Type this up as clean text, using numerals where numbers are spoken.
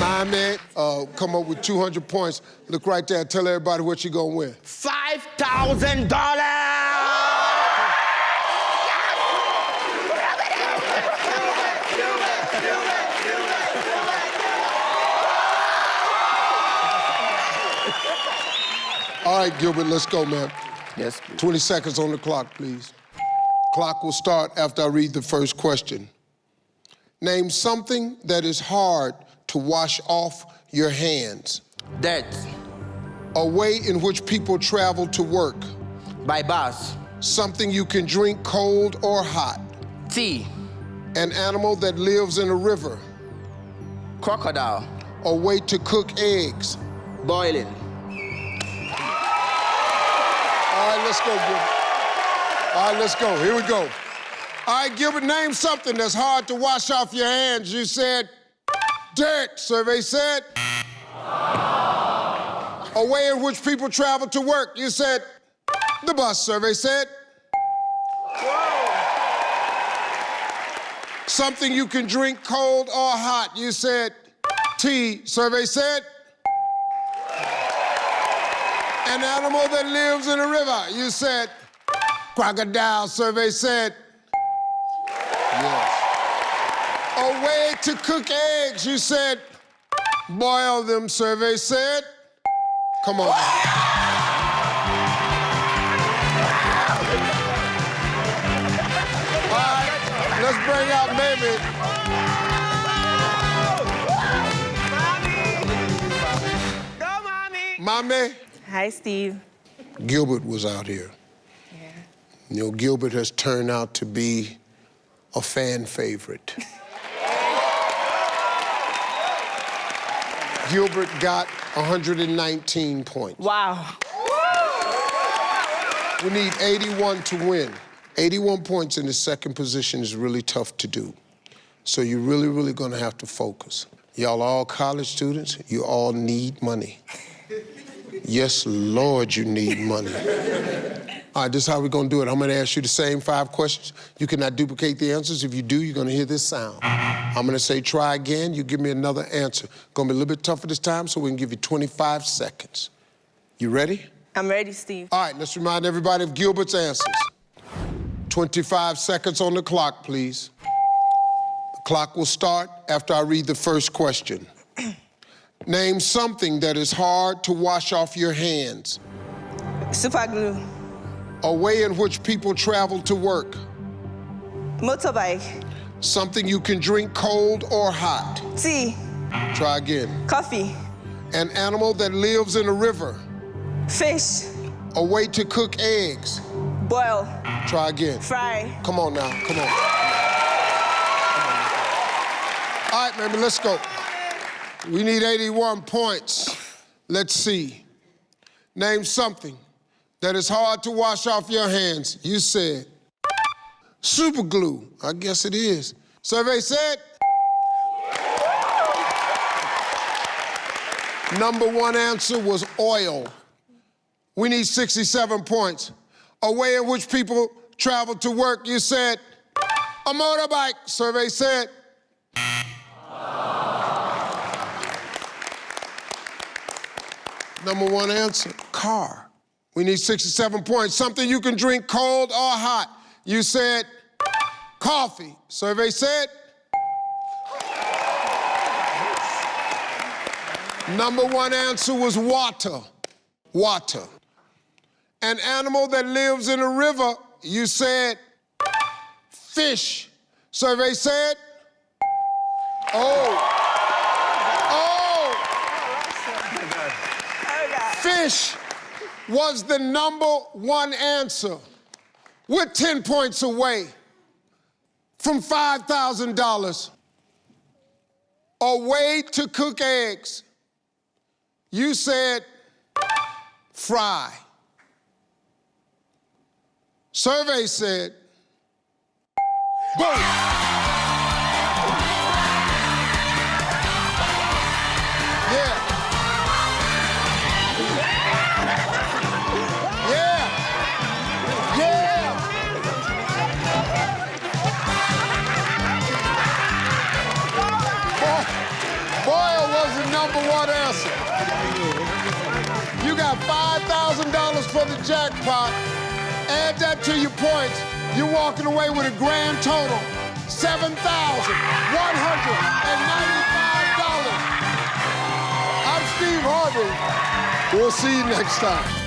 My man, come up with 200 points. Look right there. Tell everybody what you're gonna win. $5,000. All right, Gilbert, let's go, man. Yes, please. 20 seconds on the clock, please. Clock will start after I read the first question. Name something that is hard to wash off your hands. Dirt. A way in which people travel to work. By bus. Something you can drink cold or hot. Tea. An animal that lives in a river. Crocodile. A way to cook eggs. Boiling. All right, let's go, Gilbert. All right, let's go. Here we go. All right, Gilbert, name something that's hard to wash off your hands. You said dirt. Survey said a way in which people travel to work. You said the bus. Survey said something you can drink cold or hot. You said tea. Survey said an animal that lives in a river. You said crocodile. Survey said yes. A way to cook eggs. You said boil them. Survey said come on. All right, let's bring out Baby. Go, Mommy. Mommy. Hi, Steve. Gilbert was out here. Yeah. You know, Gilbert has turned out to be a fan favorite. Gilbert got 119 points. Wow. We need 81 to win. 81 points in the second position is really tough to do. So you're really, really gonna have to focus. Y'all are all college students. You all need money. Yes, Lord, you need money. All right, this is how we're gonna do it. I'm gonna ask you the same 5 questions. You cannot duplicate the answers. If you do, you're gonna hear this sound. I'm gonna say try again. You give me another answer. Gonna be a little bit tougher this time, so we can give you 25 seconds. You ready? I'm ready, Steve. All right, let's remind everybody of Gilbert's answers. 25 seconds on the clock, please. The clock will start after I read the first question. Name something that is hard to wash off your hands. Super glue. A way in which people travel to work. Motorbike. Something you can drink cold or hot. Tea. Try again. Coffee. An animal that lives in a river. Fish. A way to cook eggs. Boil. Try again. Fry. Come on now, come on. All right, baby, let's go. We need 81 points. Let's see. Name something that is hard to wash off your hands. You said super glue. I guess it is. Survey said number 1 answer was oil. We need 67 points. A way in which people travel to work. You said a motorbike. Survey said number 1 answer, car. We need 67 points. Something you can drink cold or hot. You said coffee. Survey said number 1 answer was water. Water. An animal that lives in a river. You said fish. Survey said fish was the number 1 answer. We're 10 points away from $5,000. A way to cook eggs. You said fry. Survey said boom. Yeah. Boil was got $5,000 for the jackpot. Add that to your points. You're walking away with a grand total, $7,195. I'm Steve Harvey. We'll see you next time.